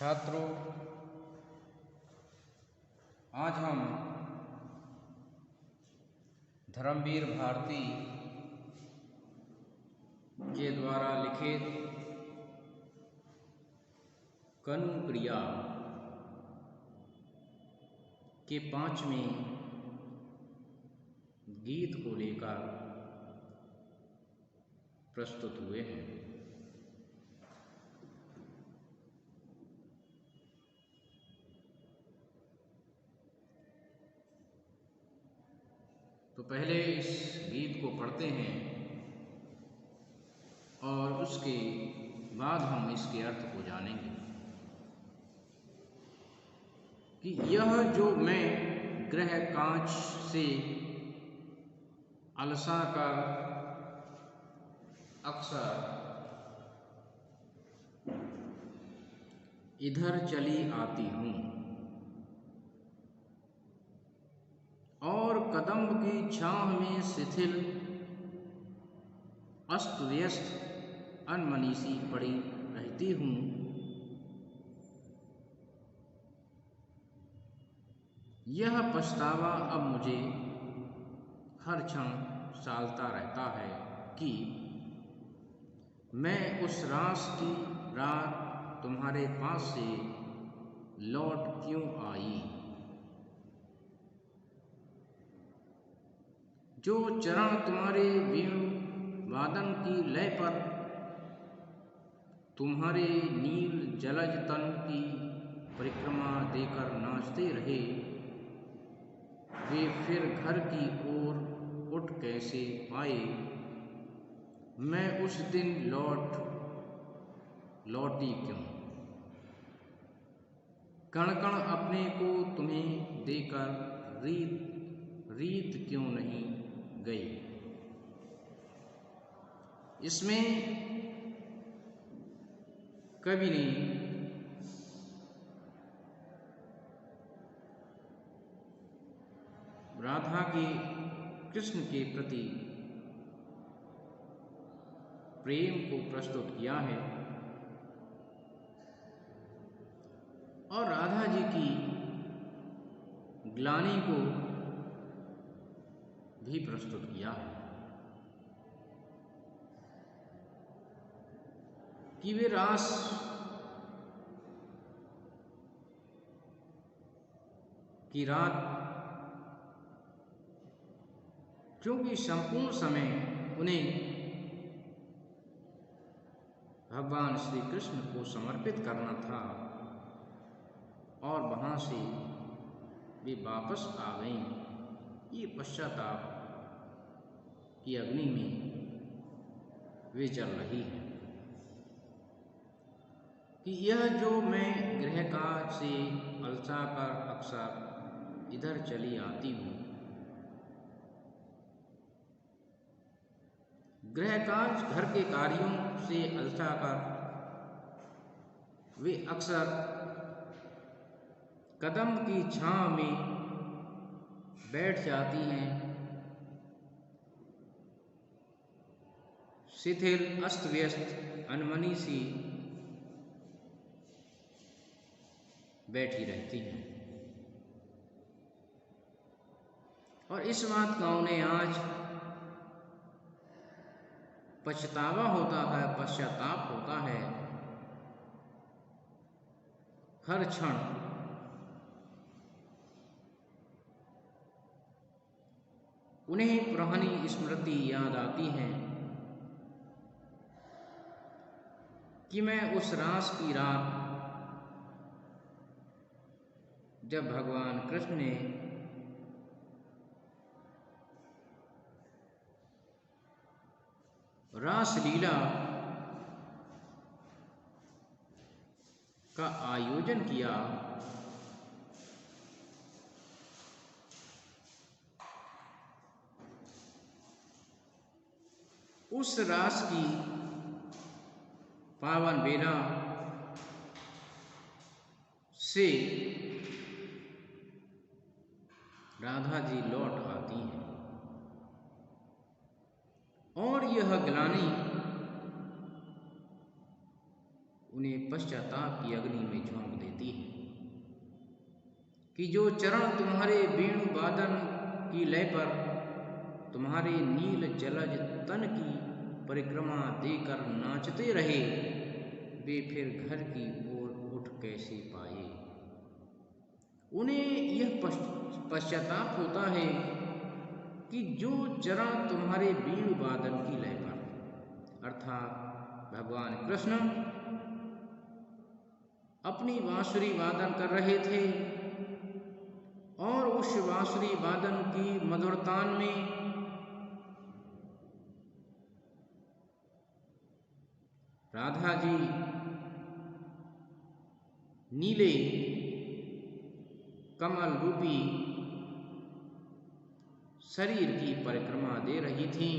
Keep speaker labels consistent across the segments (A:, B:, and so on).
A: छात्रों, आज हम धर्मवीर भारती के द्वारा लिखित कनु क्रिया के 5वें गीत को लेकर प्रस्तुत हुए हैं। तो पहले इस गीत को पढ़ते हैं और उसके बाद हम इसके अर्थ को जानेंगे कि यह जो मैं गृह कांच से अलसा कर अक्सर इधर चली आती हूँ और कदम्ब की छांव में शिथिल अस्त व्यस्त अनमनीसी पड़ी रहती हूँ। यह पछतावा अब मुझे हर क्षण सालता रहता है कि मैं उस रास की रात तुम्हारे पास से लौट क्यों आई, जो चरण तुम्हारे वीणु वादन की लय पर तुम्हारे नील जलज तन की परिक्रमा देकर नाचते रहे, वे फिर घर की ओर उठ कैसे पाए। मैं उस दिन लौटी क्यों, कण कण अपने को तुम्हें देकर रीत क्यों नहीं गई। इसमें कवि ने राधा के कृष्ण के प्रति प्रेम को प्रस्तुत किया है और राधा जी की ग्लानि को भी प्रस्तुत किया है कि वे रास की रात क्योंकि संपूर्ण समय उन्हें भगवान श्री कृष्ण को समर्पित करना था और वहाँ से वे वापस आ गईं। ये पश्चाताप की अग्नि में वे जल रही हैं कि यह जो मैं गृह काज से अलसा कर अक्सर इधर चली आती हूँ। गृह काज घर के कार्यों से अलसा कर वे अक्सर कदम की छांव में बैठ जाती हैं, शिथिल अस्त व्यस्त अनमनी सी बैठी रहती हैं। और इस बात का उन्हें आज पछतावा होता है, पश्चाताप होता है हर क्षण उन्हें पुरानी स्मृति याद आती है कि मैं उस रास की रात जब भगवान कृष्ण ने रास लीला का आयोजन किया, उस रास की पावन बेला से राधा जी लौट आती हैं और यह ग्लानि उन्हें पश्चाताप की अग्नि में झोंक कि जो चरण तुम्हारे वेणु वादन की लय पर तुम्हारे नील जलज तन की परिक्रमा देकर नाचते रहे, वे फिर घर की ओर उठ कैसे पाए। उन्हें यह पश्चाताप होता है कि जो चरण तुम्हारे वेणु वादन की लय पर, अर्थात भगवान कृष्ण अपनी बांसुरी वादन कर रहे थे और उस बांसुरी वादन की मधुरतान में राधा जी नीले कमल रूपी शरीर की परिक्रमा दे रही थीं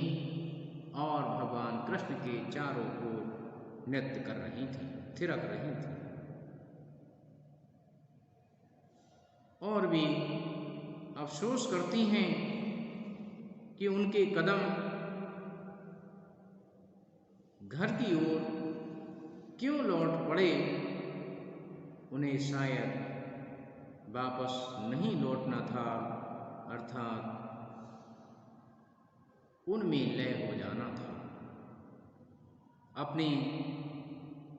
A: और भगवान कृष्ण के चारों ओर नृत्य कर रही थीं, थिरक रही थीं। और भी अफसोस करती हैं कि उनके कदम घर की ओर क्यों लौट पड़े। उन्हें शायद वापस नहीं लौटना था, अर्थात उनमें लय हो जाना था। अपने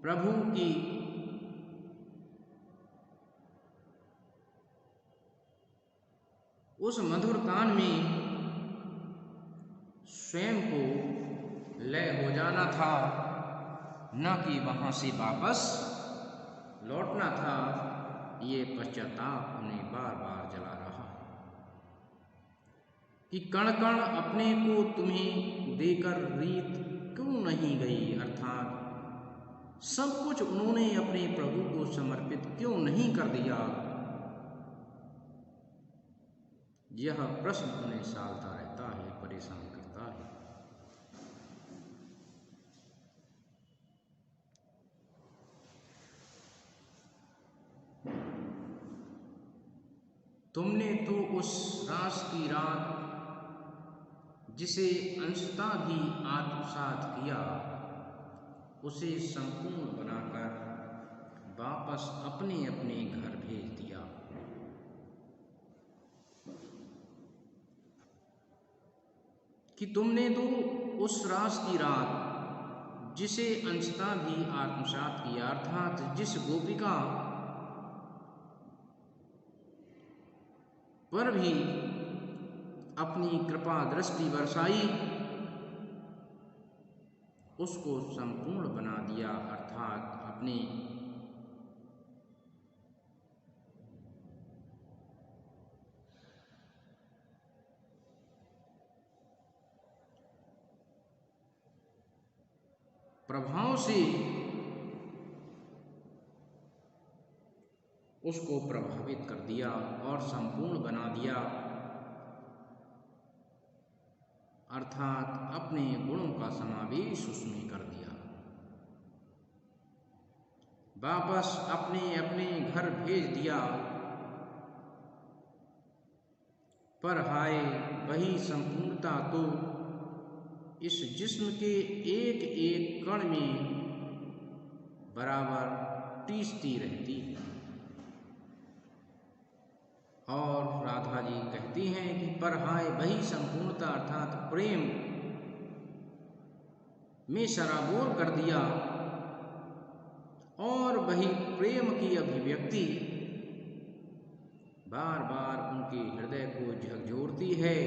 A: प्रभु की उस मधुर तान में स्वयं को लय हो जाना था, न कि वहां से वापस लौटना था। ये पश्चाताप उन्हें बार बार जला रहा कि कण कण अपने को तुम्हें देकर रीत क्यों नहीं गई, अर्थात सब कुछ उन्होंने अपने प्रभु को समर्पित क्यों नहीं कर दिया। यह प्रश्न उन्हें सालता रहता है, परेशान करता है। तुमने तो उस रास की रात जिसे अंशतः भी आत्मसात किया, उसे संपूर्ण बनाकर वापस अपने अपने घर भेज दिया। कि तुमने तो उस रास की रात जिसे अंशतः भी आत्मसात किया, अर्थात जिस गोपिका पर भी अपनी कृपा दृष्टि बरसाई, उसको संपूर्ण बना दिया, अर्थात अपने प्रभाव से उसको प्रभावित कर दिया और संपूर्ण बना दिया, अर्थात अपने गुणों का समावेश उसमें कर दिया। वापस अपने अपने घर भेज दिया। पर हाय, वही संपूर्णता तो इस जिस्म के एक एक कण में बराबर टीसती रहती है। और राधा जी कहती हैं कि पर हाय, वही संपूर्णता अर्थात प्रेम में सराबोर कर दिया और वही प्रेम की अभिव्यक्ति बार बार उनके हृदय को झकझोरती है,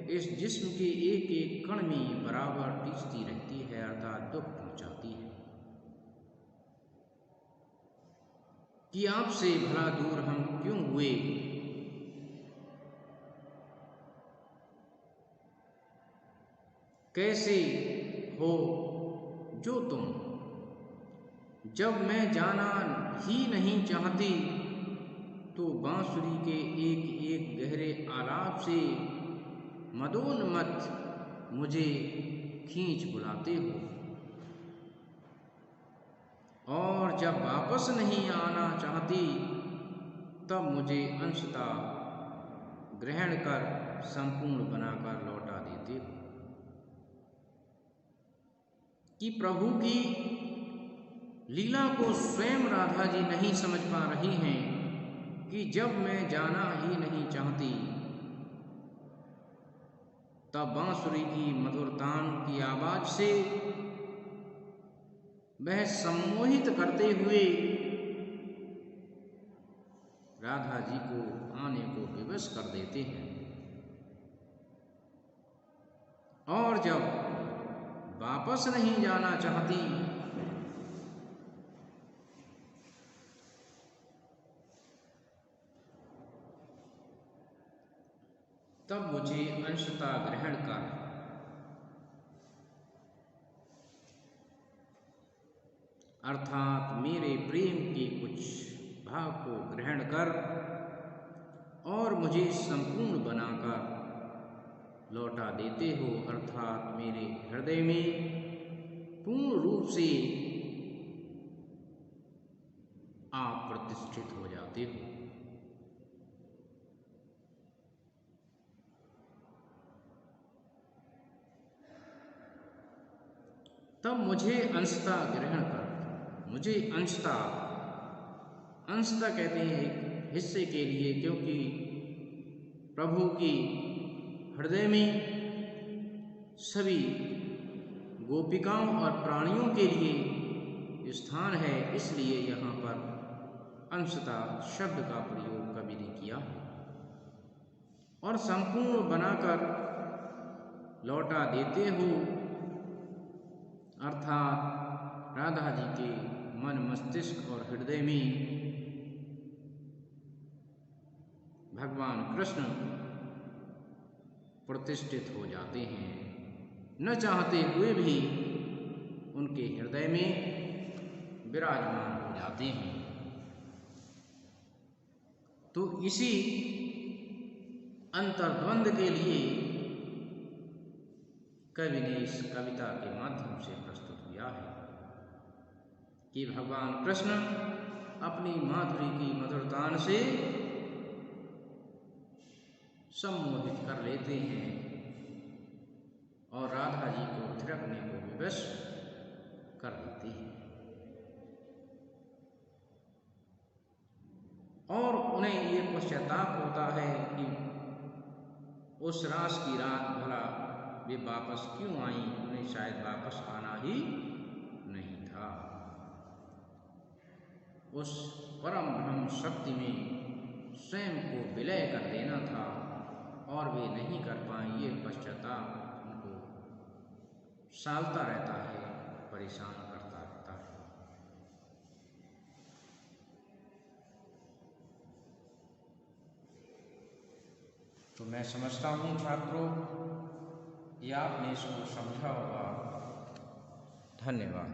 A: इस जिस्म के एक एक कण में बराबर टीसती रहती है, अर्थात दुख पहुंचाती है। कि आपसे भला दूर हम क्यों हुए, कैसे हो जो तुम, जब मैं जाना ही नहीं चाहती तो बांसुरी के एक एक गहरे आलाप से मदोन्मत्त मुझे खींच बुलाते हो, और जब वापस नहीं आना चाहती तब मुझे अंशतः ग्रहण कर संपूर्ण बनाकर लौटा देते हो। कि प्रभु की लीला को स्वयं राधा जी नहीं समझ पा रही हैं कि जब मैं जाना ही नहीं चाहती, तब बांसुरी की मधुर तान की आवाज से वह सम्मोहित करते हुए राधा जी को आने को विवश कर देते हैं। और जब वापस नहीं जाना चाहती, तब मुझे अंशतः ग्रहण कर, अर्थात मेरे प्रेम के कुछ भाव को ग्रहण कर और मुझे संपूर्ण बनाकर लौटा देते हो, अर्थात मेरे हृदय में पूर्ण रूप से आप प्रतिष्ठित हो जाते हो। तब मुझे अंशतः ग्रहण कर, मुझे अंशतः कहते हैं एक हिस्से के लिए, क्योंकि प्रभु की हृदय में सभी गोपिकाओं और प्राणियों के लिए स्थान है, इसलिए यहाँ पर अंशतः शब्द का प्रयोग कवि ने किया और संपूर्ण बनाकर लौटा देते हो, अर्थात राधा जी के मन, मस्तिष्क और हृदय में भगवान कृष्ण प्रतिष्ठित हो जाते हैं, न चाहते हुए भी उनके हृदय में विराजमान हो जाते हैं। तो इसी अंतर्द्वंद के लिए कवि ने इस कविता के माध्यम से प्रस्तुत किया है कि भगवान कृष्ण अपनी माधुरी की मधुरतान से सम्मोहित कर लेते हैं और राधा जी को थिरकने को विवश कर देते हैं और उन्हें ये पश्चाताप होता है कि उस रास की रात भला वे वापस क्यों आई, उन्हें शायद वापस आना ही नहीं था। उस परम ब्रह्म शक्ति में स्वयं को विलय कर देना था और वे नहीं कर पाए। ये पश्चाताप उनको सालता रहता है, परेशान करता रहता है। तो मैं समझता हूँ छात्रों, ये आपने इसको समझा होगा। धन्यवाद।